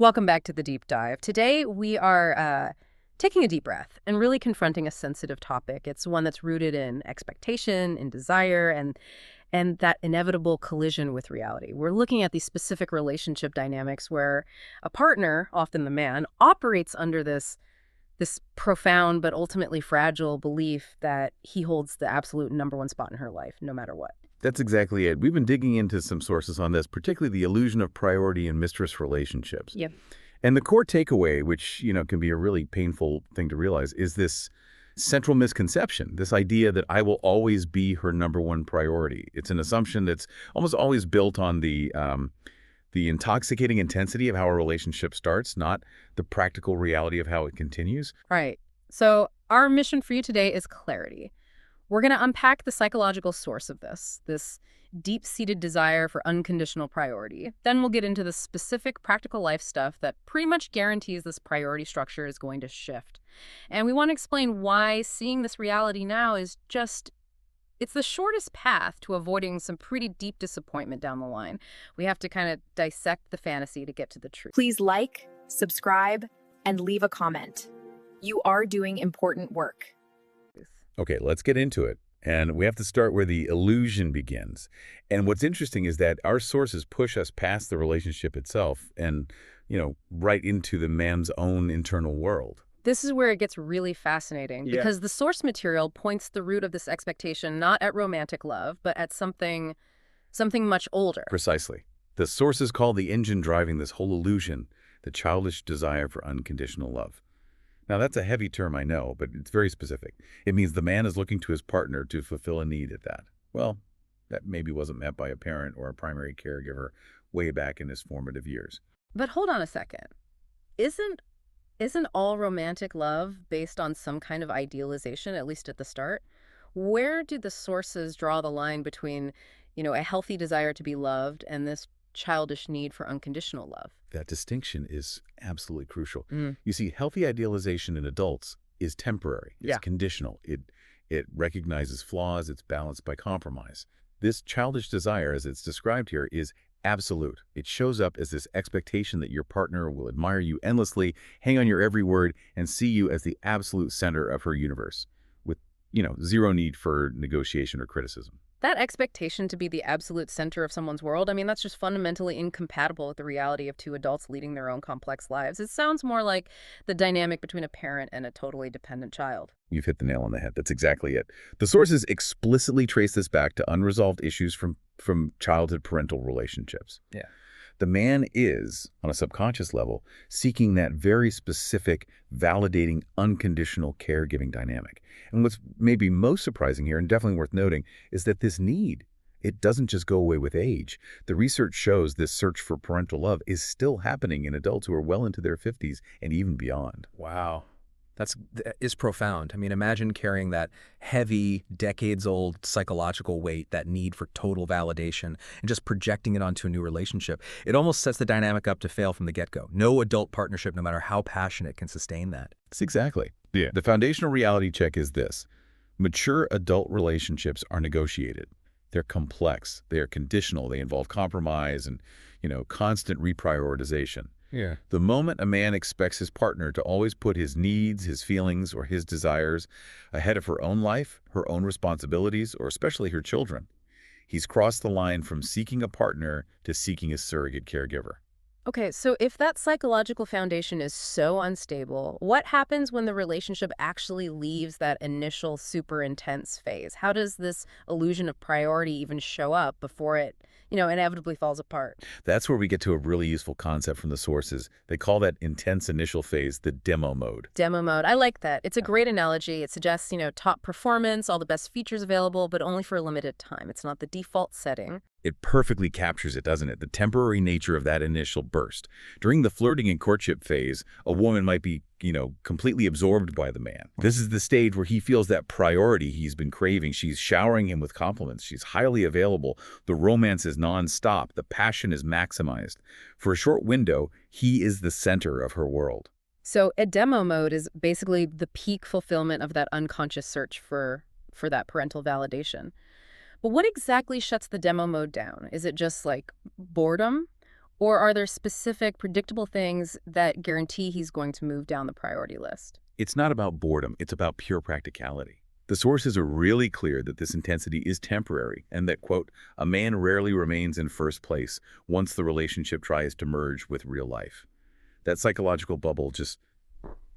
Welcome back to the deep dive. Today we are taking a deep breath and really confronting a sensitive topic. It's one that's rooted in expectation, in desire, and that inevitable collision with reality. We're looking at these specific relationship dynamics where a partner, often the man, operates under this profound but ultimately fragile belief that he holds the absolute number one spot in her life, no matter what. That's exactly it. We've been digging into some sources on this, particularly the illusion of priority in mistress relationships. Yep. And the core takeaway, which, can be a really painful thing to realize, is this central misconception, this idea that I will always be her number one priority. It's an assumption that's almost always built on the intoxicating intensity of how a relationship starts, not the practical reality of how it continues. Right. So our mission for you today is clarity. We're going to unpack the psychological source of this deep-seated desire for unconditional priority. Then we'll get into the specific practical life stuff that pretty much guarantees this priority structure is going to shift. And we want to explain why seeing this reality now is it's the shortest path to avoiding some pretty deep disappointment down the line. We have to kind of dissect the fantasy to get to the truth. Please like, subscribe, and leave a comment. You are doing important work. Okay, let's get into it. And we have to start where the illusion begins. And what's interesting is that our sources push us past the relationship itself and, right into the man's own internal world. This is where it gets really fascinating because the source material points the root of this expectation not at romantic love, but at something much older. Precisely. The sources call the engine driving this whole illusion the childish desire for unconditional love. Now, that's a heavy term, I know, but it's very specific. It means the man is looking to his partner to fulfill a need at that. Well, that maybe wasn't met by a parent or a primary caregiver way back in his formative years. But hold on a second. Isn't all romantic love based on some kind of idealization, at least at the start? Where do the sources draw the line between, a healthy desire to be loved and this childish need for unconditional love? That distinction is absolutely crucial. You see, healthy idealization in adults is temporary. It's conditional. It recognizes flaws. It's balanced by compromise. This childish desire, as it's described here, is absolute. It shows up as this expectation that your partner will admire you endlessly, hang on your every word, and see you as the absolute center of her universe with, zero need for negotiation or criticism. That expectation to be the absolute center of someone's world, that's just fundamentally incompatible with the reality of two adults leading their own complex lives. It sounds more like the dynamic between a parent and a totally dependent child. You've hit the nail on the head. That's exactly it. The sources explicitly trace this back to unresolved issues from childhood parental relationships. Yeah. The man is, on a subconscious level, seeking that very specific, validating, unconditional caregiving dynamic. And what's maybe most surprising here, and definitely worth noting, is that this need, it doesn't just go away with age. The research shows this search for parental love is still happening in adults who are well into their 50s and even beyond. Wow. That is profound. Imagine carrying that heavy, decades-old psychological weight, that need for total validation, and just projecting it onto a new relationship. It almost sets the dynamic up to fail from the get-go. No adult partnership, no matter how passionate, can sustain that. That's exactly. Yeah. The foundational reality check is this. Mature adult relationships are negotiated. They're complex. They are conditional. They involve compromise and, constant reprioritization. Yeah. The moment a man expects his partner to always put his needs, his feelings, or his desires ahead of her own life, her own responsibilities, or especially her children, he's crossed the line from seeking a partner to seeking a surrogate caregiver. Okay, so if that psychological foundation is so unstable, what happens when the relationship actually leaves that initial super intense phase? How does this illusion of priority even show up before it, inevitably falls apart? That's where we get to a really useful concept from the sources. They call that intense initial phase the demo mode. Demo mode. I like that. It's a great analogy. It suggests, top performance, all the best features available, but only for a limited time. It's not the default setting. It perfectly captures it, doesn't it? The temporary nature of that initial burst. During the flirting and courtship phase, a woman might be, completely absorbed by the man. This is the stage where he feels that priority he's been craving. She's showering him with compliments. She's highly available. The romance is nonstop. The passion is maximized. For a short window, he is the center of her world. So a demo mode is basically the peak fulfillment of that unconscious search for that parental validation. But what exactly shuts the demo mode down? Is it just like boredom? Or are there specific, predictable things that guarantee he's going to move down the priority list? It's not about boredom, it's about pure practicality. The sources are really clear that this intensity is temporary and that, quote, a man rarely remains in first place once the relationship tries to merge with real life. That psychological bubble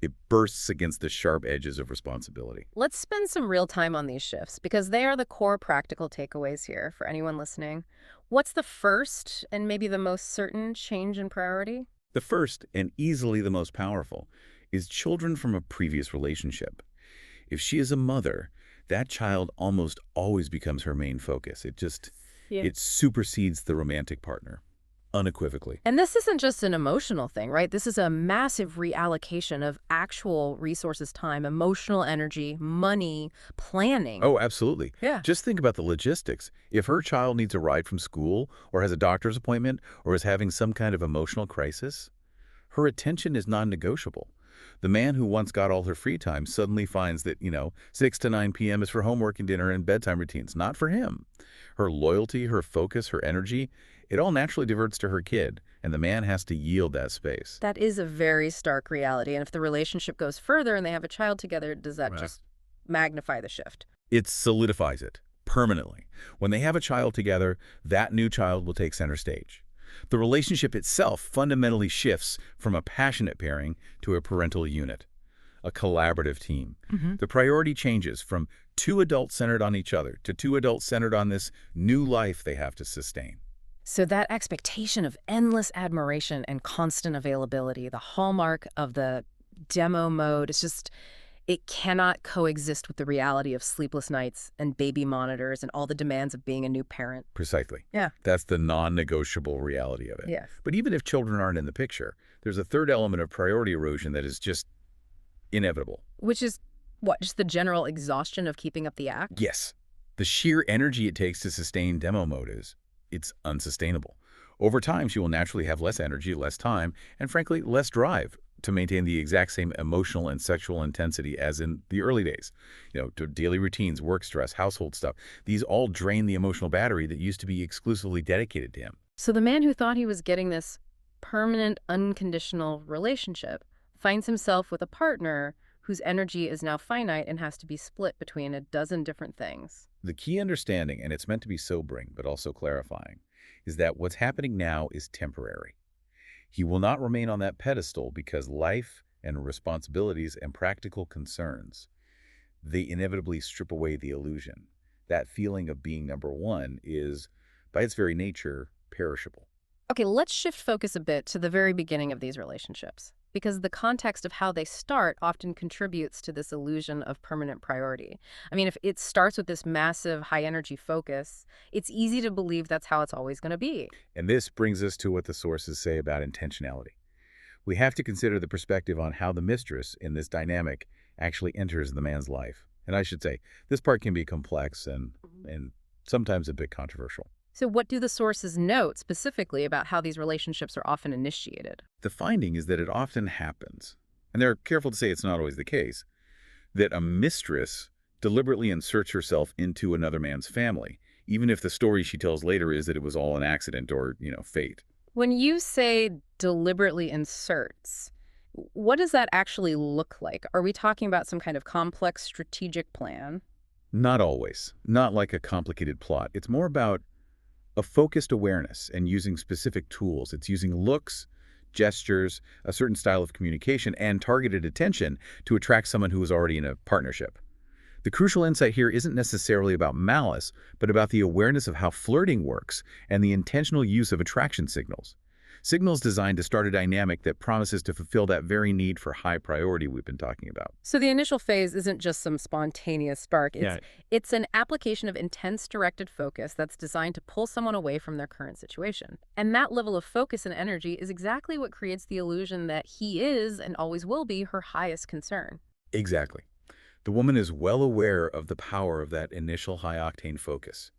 it bursts against the sharp edges of responsibility. Let's spend some real time on these shifts because they are the core practical takeaways here for anyone listening. What's the first and maybe the most certain change in priority? The first, and easily the most powerful, is children from a previous relationship. If she is a mother, that child almost always becomes her main focus. It supersedes the romantic partner, unequivocally. And this isn't just an emotional thing, right? This is a massive reallocation of actual resources, time, emotional energy, money, planning. Oh, absolutely. Yeah. Just think about the logistics. If her child needs a ride from school or has a doctor's appointment or is having some kind of emotional crisis, her attention is non-negotiable. The man who once got all her free time suddenly finds that, 6 to 9 p.m. is for homework and dinner and bedtime routines, not for him. Her loyalty, her focus, her energy, it all naturally diverts to her kid, and the man has to yield that space. That is a very stark reality. And if the relationship goes further and they have a child together, does that just magnify the shift? It solidifies it permanently. When they have a child together, that new child will take center stage. The relationship itself fundamentally shifts from a passionate pairing to a parental unit, a collaborative team. The priority changes from two adults centered on each other to two adults centered on this new life they have to sustain. So that expectation of endless admiration and constant availability, the hallmark of the demo mode, it cannot coexist with the reality of sleepless nights and baby monitors and all the demands of being a new parent. Precisely. Yeah. That's the non-negotiable reality of it. Yes. But even if children aren't in the picture, there's a third element of priority erosion that is just inevitable. Which is what? Just the general exhaustion of keeping up the act? Yes. The sheer energy it takes to sustain demo mode it's unsustainable. Over time, she will naturally have less energy, less time, and frankly, less drive to maintain the exact same emotional and sexual intensity as in the early days. Daily routines, work stress, household stuff, these all drain the emotional battery that used to be exclusively dedicated to him. So the man who thought he was getting this permanent, unconditional relationship finds himself with a partner whose energy is now finite and has to be split between a dozen different things. The key understanding, and it's meant to be sobering but also clarifying, is that what's happening now is temporary. He will not remain on that pedestal because life and responsibilities and practical concerns, they inevitably strip away the illusion. That feeling of being number one is, by its very nature, perishable. Okay, let's shift focus a bit to the very beginning of these relationships, because the context of how they start often contributes to this illusion of permanent priority. I mean, if it starts with this massive high-energy focus, it's easy to believe that's how it's always going to be. And this brings us to what the sources say about intentionality. We have to consider the perspective on how the mistress in this dynamic actually enters the man's life. And I should say, this part can be complex and sometimes a bit controversial. So what do the sources note specifically about how these relationships are often initiated? The finding is that it often happens, and they're careful to say it's not always the case, that a mistress deliberately inserts herself into another man's family, even if the story she tells later is that it was all an accident or, fate. When you say deliberately inserts, what does that actually look like? Are we talking about some kind of complex strategic plan? Not always. Not like a complicated plot. It's more about a focused awareness and using specific tools. It's using looks, gestures, a certain style of communication, and targeted attention to attract someone who is already in a partnership. The crucial insight here isn't necessarily about malice, but about the awareness of how flirting works and the intentional use of attraction signals. Signals designed to start a dynamic that promises to fulfill that very need for high priority we've been talking about. So the initial phase isn't just some spontaneous spark. It's an application of intense directed focus that's designed to pull someone away from their current situation. And that level of focus and energy is exactly what creates the illusion that he is and always will be her highest concern. Exactly. The woman is well aware of the power of that initial high-octane focus.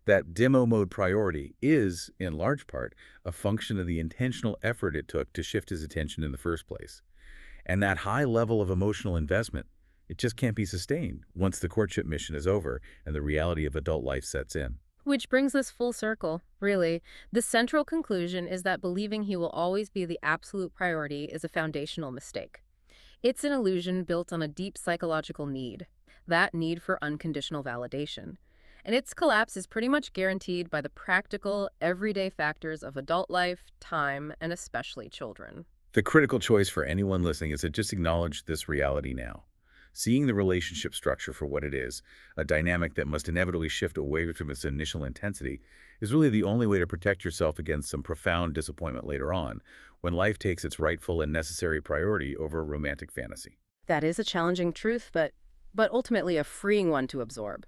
That demo mode priority is, in large part, a function of the intentional effort it took to shift his attention in the first place. And that high level of emotional investment, it just can't be sustained once the courtship mission is over and the reality of adult life sets in. Which brings us full circle, really. The central conclusion is that believing he will always be the absolute priority is a foundational mistake. It's an illusion built on a deep psychological need, that need for unconditional validation. And its collapse is pretty much guaranteed by the practical, everyday factors of adult life, time, and especially children. The critical choice for anyone listening is to just acknowledge this reality now. Seeing the relationship structure for what it is, a dynamic that must inevitably shift away from its initial intensity, is really the only way to protect yourself against some profound disappointment later on, when life takes its rightful and necessary priority over a romantic fantasy. That is a challenging truth, but ultimately a freeing one to absorb.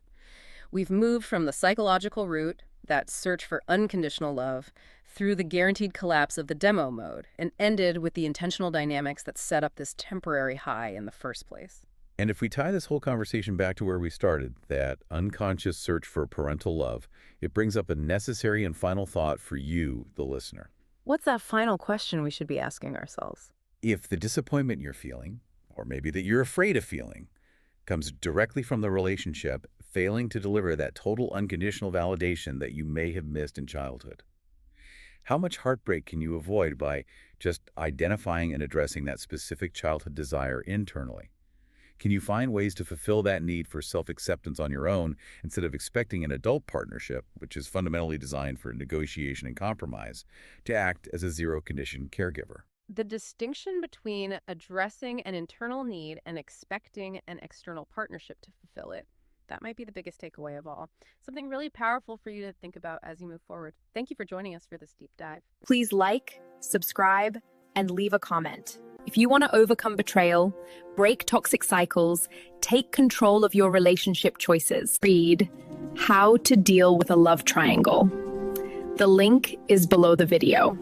We've moved from the psychological route, that search for unconditional love, through the guaranteed collapse of the demo mode, and ended with the intentional dynamics that set up this temporary high in the first place. And if we tie this whole conversation back to where we started, that unconscious search for parental love, it brings up a necessary and final thought for you, the listener. What's that final question we should be asking ourselves? If the disappointment you're feeling, or maybe that you're afraid of feeling, comes directly from the relationship failing to deliver that total unconditional validation that you may have missed in childhood, how much heartbreak can you avoid by just identifying and addressing that specific childhood desire internally? Can you find ways to fulfill that need for self-acceptance on your own instead of expecting an adult partnership, which is fundamentally designed for negotiation and compromise, to act as a zero-condition caregiver? The distinction between addressing an internal need and expecting an external partnership to fulfill it, that might be the biggest takeaway of all. Something really powerful for you to think about as you move forward. Thank you for joining us for this deep dive. Please like, subscribe, and leave a comment. If you want to overcome betrayal, break toxic cycles, take control of your relationship choices, read How to Deal with a Love Triangle. The link is below the video.